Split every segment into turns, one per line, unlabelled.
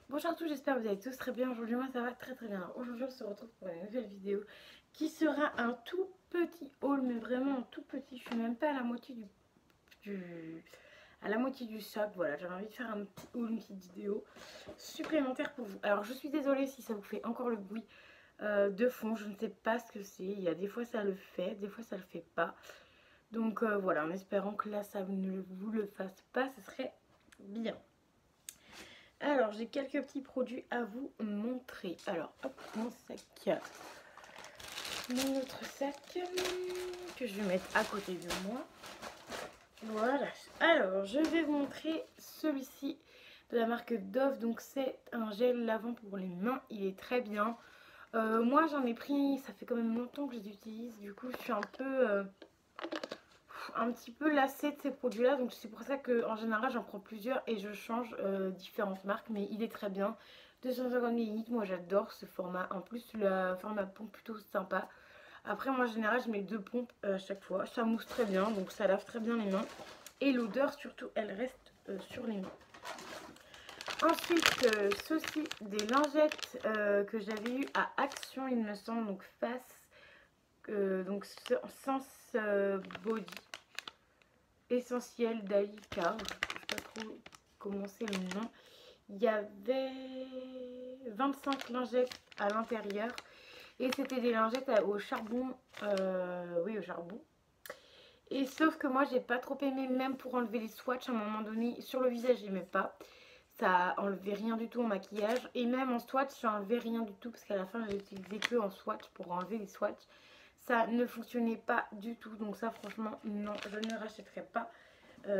Bonjour à tous, j'espère que vous allez tous très bien. Aujourd'hui, moi ça va très bien. Alors, aujourd'hui, on se retrouve pour une nouvelle vidéo qui sera un tout petit haul, mais vraiment un tout petit. Je suis même pas à la moitié à la moitié du sac. Voilà, j'avais envie de faire un petit haul, une petite vidéo supplémentaire pour vous. Alors, je suis désolée si ça vous fait encore le bruit de fond. Je ne sais pas ce que c'est. Il y a des fois ça le fait, des fois ça le fait pas. Donc voilà, en espérant que là ça ne vous le fasse pas, ce serait bien. Alors, j'ai quelques petits produits à vous montrer. Alors, hop, mon sac. Mon autre sac que je vais mettre à côté de moi. Voilà. Alors, je vais vous montrer celui-ci de la marque Dove. Donc, c'est un gel lavant pour les mains. Il est très bien. Moi, j'en ai pris, ça fait quand même longtemps que je les utilise. Du coup, je suis un petit peu lassée de ces produits là, donc c'est pour ça que en général j'en prends plusieurs et je change différentes marques, mais il est très bien. 250 ml, moi j'adore ce format. En plus le format pompe plutôt sympa. Après moi en général je mets deux pompes à chaque fois, ça mousse très bien, donc ça lave très bien les mains et l'odeur surtout elle reste sur les mains. Ensuite ceci, des lingettes que j'avais eu à Action il me semble, donc face donc Sense Body essentiel d'Alika, je ne sais pas trop comment c'est le nom. Il y avait 25 lingettes à l'intérieur et c'était des lingettes au charbon, oui au charbon. Et sauf que moi j'ai pas trop aimé, même pour enlever les swatchs à un moment donné sur le visage j'aimais pas. Ça enlevait rien du tout en maquillage et même en swatch ça enlevait rien du tout parce qu'à la fin j'ai utilisé que en swatch pour enlever les swatchs. Ça ne fonctionnait pas du tout, donc ça franchement non, je ne rachèterai pas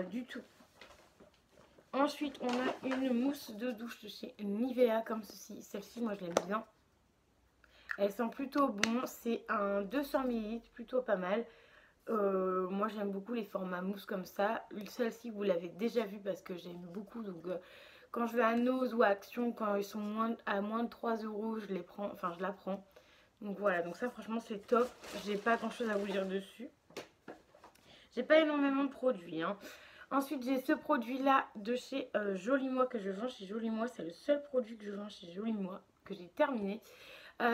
du tout. Ensuite, on a une mousse de douche de chez Nivea comme ceci. Celle-ci, moi, je l'aime bien. Elle sent plutôt bon. C'est un 200 ml, plutôt pas mal. Moi, j'aime beaucoup les formats mousse comme ça. Celle-ci, vous l'avez déjà vue parce que j'aime beaucoup. Donc, quand je vais à Nose ou à Action, quand ils sont à moins de 3 euros, je les prends. Enfin, je la prends. Donc voilà, donc ça, franchement, c'est top. J'ai pas grand-chose à vous dire dessus. J'ai pas énormément de produits, hein. Ensuite, j'ai ce produit-là de chez Joli Moi que je vends chez Joli Moi. C'est le seul produit que je vends chez Joli Moi que j'ai terminé.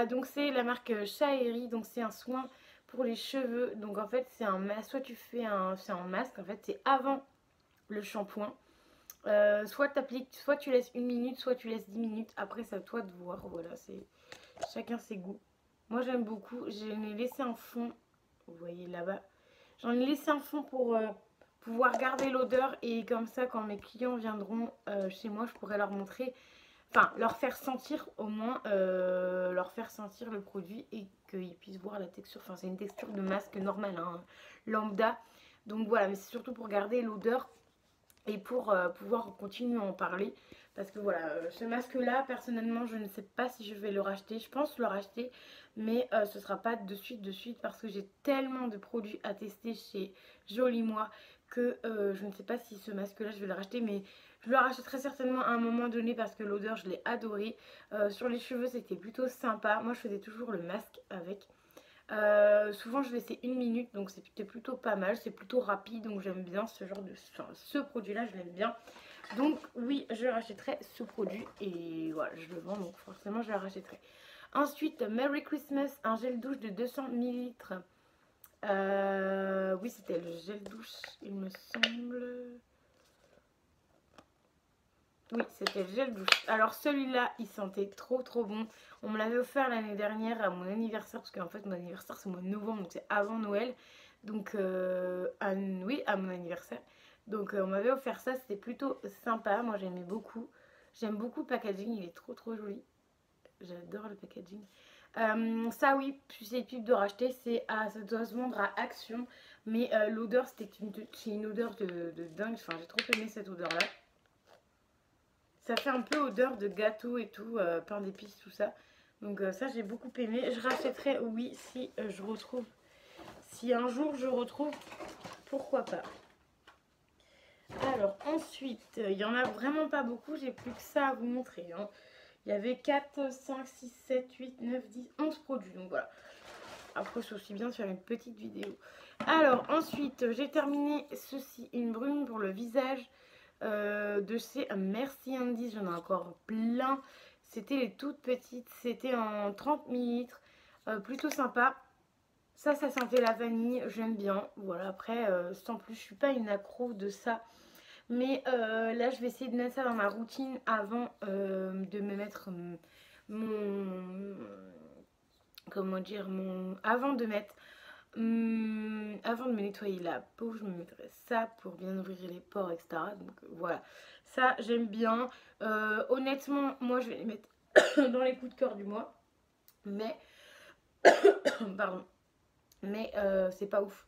Donc, c'est la marque Shaeri. Donc, c'est un soin pour les cheveux. Donc, en fait, c'est un masque. Soit tu fais c'est un masque. En fait, c'est avant le shampoing. Soit tu appliques, soit tu laisses 1 minute, soit tu laisses 10 minutes. Après, c'est à toi de voir. Voilà, c'est chacun ses goûts. Moi, j'aime beaucoup. J'en ai laissé un fond. Vous voyez là-bas. J'en ai laissé un fond pour pouvoir garder l'odeur et comme ça quand mes clients viendront chez moi je pourrais leur montrer, enfin leur faire sentir au moins, leur faire sentir le produit et qu'ils puissent voir la texture. Enfin c'est une texture de masque normale, hein, lambda. Donc voilà, mais c'est surtout pour garder l'odeur et pour pouvoir continuer à en parler. Parce que voilà, ce masque là personnellement je ne sais pas si je vais le racheter. Je pense le racheter, mais ce sera pas de suite parce que j'ai tellement de produits à tester chez Joli Moi que je ne sais pas si ce masque là je vais le racheter, mais je le rachèterai certainement à un moment donné parce que l'odeur je l'ai adoré. Sur les cheveux c'était plutôt sympa. Moi je faisais toujours le masque avec. Souvent je laissais 1 minute, donc c'était plutôt pas mal, c'est plutôt rapide, donc j'aime bien ce genre de... Enfin, ce produit là je l'aime bien. Donc oui, je rachèterai ce produit et voilà, je le vends, donc forcément je le rachèterai. Ensuite, Merry Christmas, un gel douche de 200 ml. Oui, c'était le gel douche, il me semble. Oui, c'était le gel douche. Alors celui-là, il sentait trop bon. On me l'avait offert l'année dernière à mon anniversaire, parce qu'en fait mon anniversaire c'est au mois de novembre, donc c'est avant Noël. Donc oui, à mon anniversaire. Donc on m'avait offert ça, c'était plutôt sympa. Moi j'aimais beaucoup. J'aime beaucoup le packaging, il est trop joli. J'adore le packaging. Ça oui, c'est pub de racheter, ça doit se vendre à Action. Mais l'odeur, c'est une odeur de dingue. Enfin, j'ai trop aimé cette odeur-là. Ça fait un peu odeur de gâteau et tout, pain d'épices, tout ça. Donc ça, j'ai beaucoup aimé. Je rachèterai, oui, si je retrouve. Si un jour je retrouve, pourquoi pas. Alors ensuite, il n'y en a vraiment pas beaucoup. J'ai plus que ça à vous montrer, hein. Il y avait 4, 5, 6, 7, 8, 9, 10, 11 produits. Donc voilà. Après, c'est aussi bien de faire une petite vidéo. Alors ensuite, j'ai terminé ceci. Une brume pour le visage de chez Merci Andy, j'en ai encore plein. C'était les toutes petites, c'était en 30 millilitres, plutôt sympa. Ça sentait la vanille, j'aime bien. Voilà, après, sans plus, je suis pas une accro de ça. Mais là, je vais essayer de mettre ça dans ma routine avant de me mettre mon... Comment dire avant de mettre... avant de me nettoyer la peau, je me mettrai ça pour bien ouvrir les pores, etc. Donc voilà, ça j'aime bien. Honnêtement, moi je vais les mettre dans les coups de cœur du mois. Mais, pardon, mais c'est pas ouf.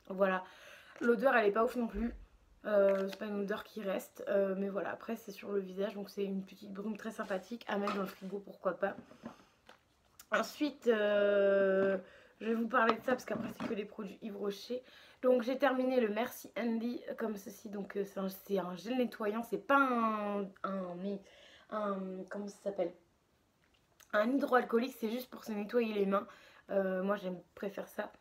Voilà, l'odeur elle est pas ouf non plus. C'est pas une odeur qui reste, mais voilà, après c'est sur le visage, donc c'est une petite brume très sympathique à mettre dans le frigo, pourquoi pas. Ensuite, je vais vous parler de ça parce qu'après c'est que les produits Yves Rocher. Donc j'ai terminé le Merci Andy comme ceci, donc c'est un gel nettoyant, c'est pas comment ça s'appelle, un hydroalcoolique, c'est juste pour se nettoyer les mains. Moi préfère ça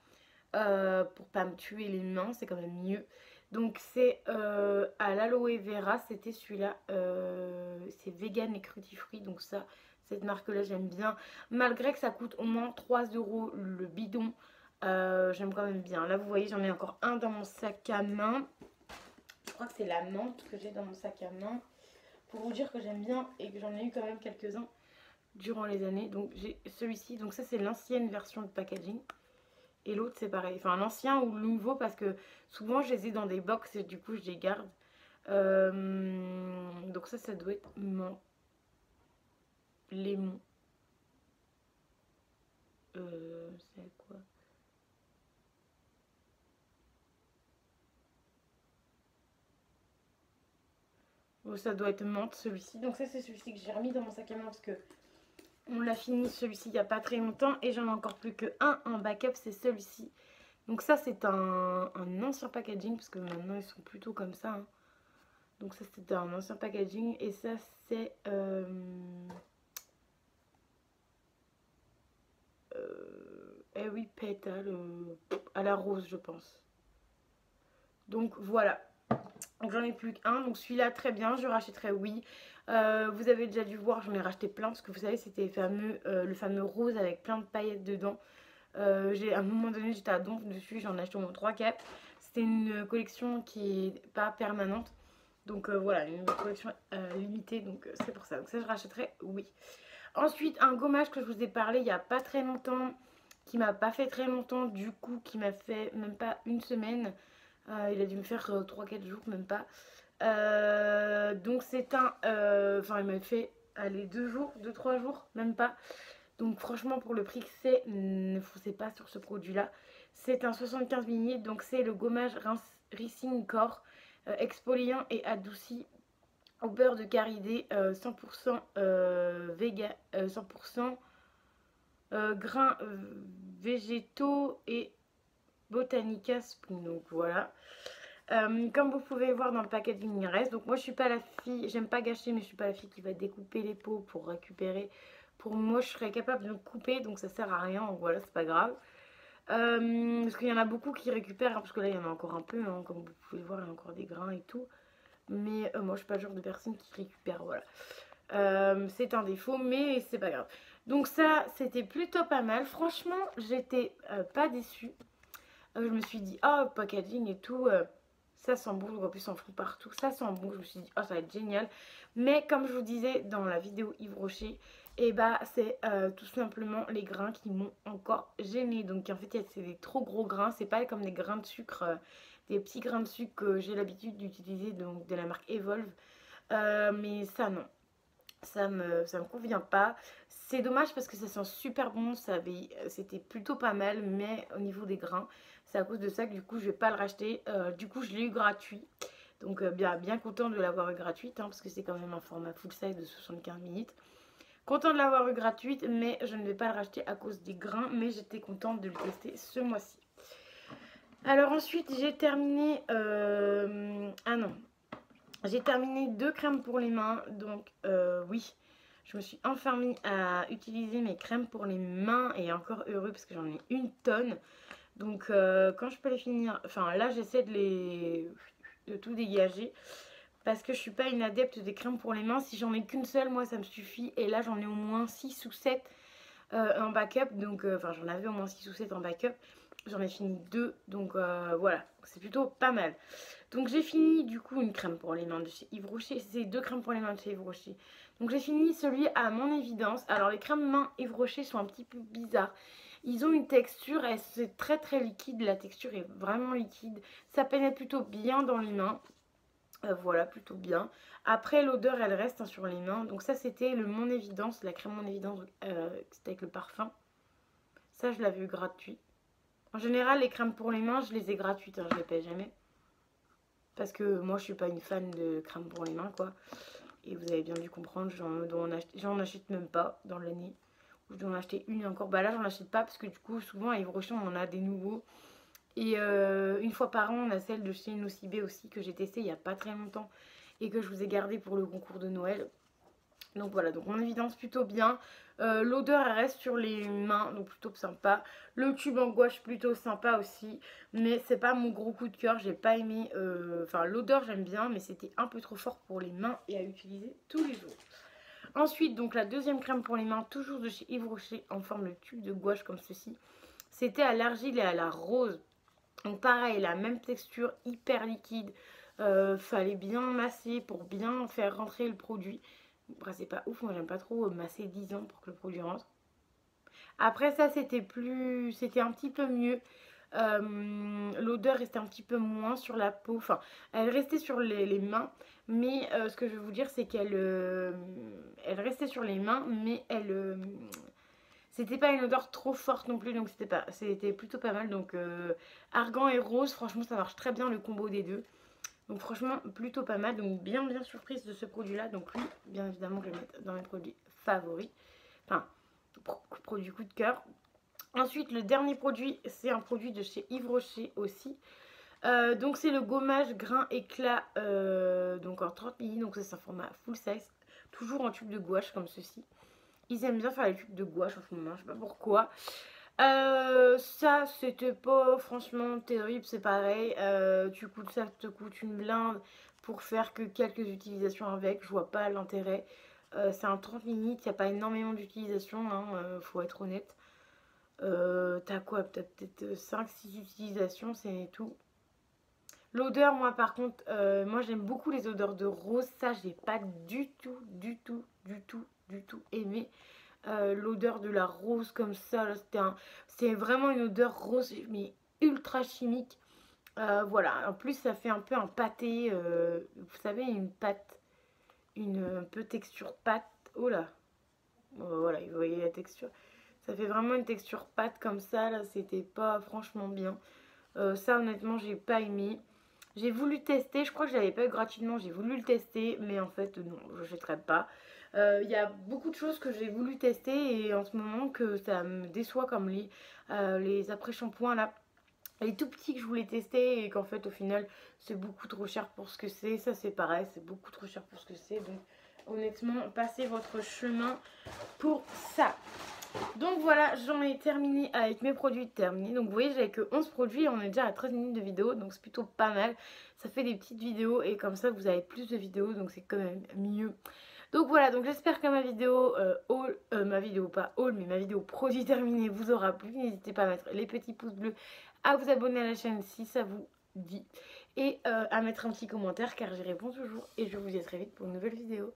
pour pas me tuer les mains, c'est quand même mieux. Donc c'est à l'aloe vera, c'était celui-là, c'est vegan et crudiferie, donc ça, cette marque là j'aime bien, malgré que ça coûte au moins 3 € le bidon, j'aime quand même bien. Là vous voyez, j'en ai encore un dans mon sac à main, je crois que c'est la menthe que j'ai dans mon sac à main, pour vous dire que j'aime bien et que j'en ai eu quand même quelques-uns durant les années. Donc j'ai celui-ci, donc ça c'est l'ancienne version de packaging. Et l'autre c'est pareil, enfin l'ancien ou le nouveau, parce que souvent je les ai dans des box et du coup je les garde. Donc ça doit être lémon. C'est quoi? Oh, ça doit être menthe celui-ci. Donc ça c'est celui-ci que j'ai remis dans mon sac à main parce que on l'a fini celui-ci il n'y a pas très longtemps. Et j'en ai encore plus que un en backup, c'est celui-ci. Donc ça c'est un ancien packaging parce que maintenant ils sont plutôt comme ça. Hein. Donc ça c'était un ancien packaging et ça c'est... eh oui, pétale à la rose je pense. Donc voilà. Donc j'en ai plus qu'un. Donc celui-là très bien, je rachèterai oui. Vous avez déjà dû voir, j'en ai racheté plein parce que vous savez c'était le fameux rose avec plein de paillettes dedans. À un moment donné j'étais à donf dessus, j'en ai acheté au moins 3 4. C'était une collection qui est pas permanente. Donc voilà, une collection limitée, donc c'est pour ça. Donc ça je rachèterai oui. Ensuite un gommage que je vous ai parlé il n'y a pas très longtemps, qui m'a pas fait très longtemps, du coup qui m'a fait même pas une semaine. Il a dû me faire 3-4 jours, même pas. Donc c'est un... Enfin il m'a fait, allez, 2 jours, 2-3 jours, même pas. Donc franchement pour le prix que c'est, ne foncez pas sur ce produit là. C'est un 75 ml, donc c'est le gommage Rinsing Core, exfoliant et adouci au beurre de karité, 100% vegan, 100% grains végétaux et Botanica Spring. Donc voilà. Comme vous pouvez voir dans le packaging il reste. Donc moi je suis pas la fille, j'aime pas gâcher, mais je suis pas la fille qui va découper les pots pour récupérer. Pour moi je serais capable de couper, donc ça sert à rien, donc voilà, c'est pas grave. Parce qu'il y en a beaucoup qui récupèrent, hein, parce que là il y en a encore un peu, hein, comme vous pouvez voir, il y a encore des grains et tout. Mais moi je suis pas le genre de personne qui récupère, voilà. C'est un défaut, mais c'est pas grave. Donc ça c'était plutôt pas mal, franchement j'étais pas déçue. Je me suis dit, oh, packaging et tout, ça sent bon. En plus, on fout partout, ça sent bon. Je me suis dit, oh, ça va être génial. Mais comme je vous disais dans la vidéo Yves Rocher, et bah, c'est tout simplement les grains qui m'ont encore gêné. Donc, en fait, c'est des trop gros grains. C'est pas comme des grains de sucre, des petits grains de sucre que j'ai l'habitude d'utiliser, donc de la marque Evolve. Mais ça, non. Ça me convient pas. C'est dommage parce que ça sent super bon, c'était plutôt pas mal, mais au niveau des grains, c'est à cause de ça que du coup je vais pas le racheter. Du coup je l'ai eu gratuit, donc bien content de l'avoir eu gratuite, hein, parce que c'est quand même un format full size de 75 minutes. Content de l'avoir eu gratuite, mais je ne vais pas le racheter à cause des grains, mais j'étais contente de le tester ce mois-ci. Alors ensuite j'ai terminé, ah non, j'ai terminé 2 crèmes pour les mains, donc oui, je me suis enfin mis à utiliser mes crèmes pour les mains et encore heureux parce que j'en ai une tonne. Donc quand je peux les finir, enfin là j'essaie de tout dégager. parce que je suis pas une adepte des crèmes pour les mains. Si j'en ai qu'une seule, moi ça me suffit. Et là j'en ai au moins 6 ou 7 en backup. Donc enfin j'en avais au moins 6 ou 7 en backup. J'en ai fini 2. Donc voilà, c'est plutôt pas mal. Donc j'ai fini du coup une crème pour les mains de chez Yves Rocher. C'est 2 crèmes pour les mains de chez Yves Rocher. Donc j'ai fini celui à mon évidence. Alors les crèmes mains Yves Rocher sont un petit peu bizarres. Ils ont une texture, c'est très très liquide. La texture est vraiment liquide. Ça pénètre plutôt bien dans les mains. Voilà, plutôt bien. Après, l'odeur, elle reste sur les mains. Donc ça, c'était le Mon Évidence, la crème Mon Évidence, c'était avec le parfum. Ça, je l'avais eu gratuit. En général, les crèmes pour les mains, je les ai gratuites, hein, je les paye jamais. Parce que moi, je suis pas une fan de crème pour les mains, quoi. Et vous avez bien dû comprendre, j'en achète même pas dans l'année. Je dois en acheter une et encore. Bah là, j'en achète pas parce que du coup, souvent à Yves Rocher, on en a des nouveaux. Et une fois par an, on a celle de chez Nocibé aussi que j'ai testée il n'y a pas très longtemps et que je vous ai gardée pour le concours de Noël. Donc voilà, donc mon évidence plutôt bien. L'odeur elle reste sur les mains, donc plutôt sympa. Le tube en gouache plutôt sympa aussi, mais c'est pas mon gros coup de cœur. J'ai pas aimé, enfin l'odeur j'aime bien, mais c'était un peu trop fort pour les mains et à utiliser tous les jours. Ensuite, donc la deuxième crème pour les mains, toujours de chez Yves Rocher, en forme de tube de gouache comme ceci. C'était à l'argile et à la rose. Donc pareil, la même texture, hyper liquide. Fallait bien masser pour bien faire rentrer le produit. Après c'est pas ouf, moi j'aime pas trop masser 10 ans pour que le produit rentre. Après ça c'était un petit peu mieux. L'odeur restait un petit peu moins sur la peau. Enfin, elle restait sur les mains. Mais ce que je veux vous dire c'est elle restait sur les mains, mais c'était pas une odeur trop forte non plus, donc c'était plutôt pas mal. Donc argan et rose, franchement ça marche très bien le combo des deux. Donc franchement plutôt pas mal, donc bien surprise de ce produit là. Donc lui bien évidemment je vais le mettre dans mes produits favoris, enfin produit coup de cœur. Ensuite le dernier produit c'est un produit de chez Yves Rocher aussi. Donc c'est le gommage grain éclat, donc en 30 ml, donc c'est un format full size, toujours en tube de gouache comme ceci. Ils aiment bien faire les tubes de gouache en ce moment, je sais pas pourquoi. Ça c'était pas franchement terrible, c'est pareil. Ça te coûte une blinde pour faire que quelques utilisations avec, je vois pas l'intérêt. C'est un 30 minutes, il n'y a pas énormément d'utilisation, hein, faut être honnête. T'as quoi, peut-être 5-6 utilisations, c'est tout. L'odeur, moi par contre, moi j'aime beaucoup les odeurs de rose, ça j'ai pas du tout aimé. L'odeur de la rose comme ça, c'est vraiment une odeur rose mais ultra chimique. Voilà, en plus ça fait un peu un pâté, vous savez, une pâte, un peu texture pâte. Oh là, voilà, vous voyez la texture. Ça fait vraiment une texture pâte comme ça, là, c'était pas franchement bien. Ça honnêtement j'ai pas aimé. J'ai voulu tester, je crois que je l'avais pas eu gratuitement, j'ai voulu le tester, mais en fait non, je n'achèterai pas. Il y a beaucoup de choses que j'ai voulu tester et en ce moment que ça me déçoit comme les après-shampoings là. Les tout petits que je voulais tester et qu'en fait au final c'est beaucoup trop cher pour ce que c'est. Ça c'est pareil, c'est beaucoup trop cher pour ce que c'est. Donc honnêtement, passez votre chemin pour ça. Donc voilà, j'en ai terminé avec mes produits terminés. Donc vous voyez, j'avais que 11 produits et on est déjà à 13 minutes de vidéo. Donc c'est plutôt pas mal. Ça fait des petites vidéos et comme ça vous avez plus de vidéos. Donc c'est quand même mieux. Donc voilà, donc j'espère que ma vidéo ma vidéo pas haul, mais ma vidéo produit terminé vous aura plu. N'hésitez pas à mettre les petits pouces bleus, à vous abonner à la chaîne si ça vous dit. Et à mettre un petit commentaire car j'y réponds toujours. Et je vous dis à très vite pour une nouvelle vidéo.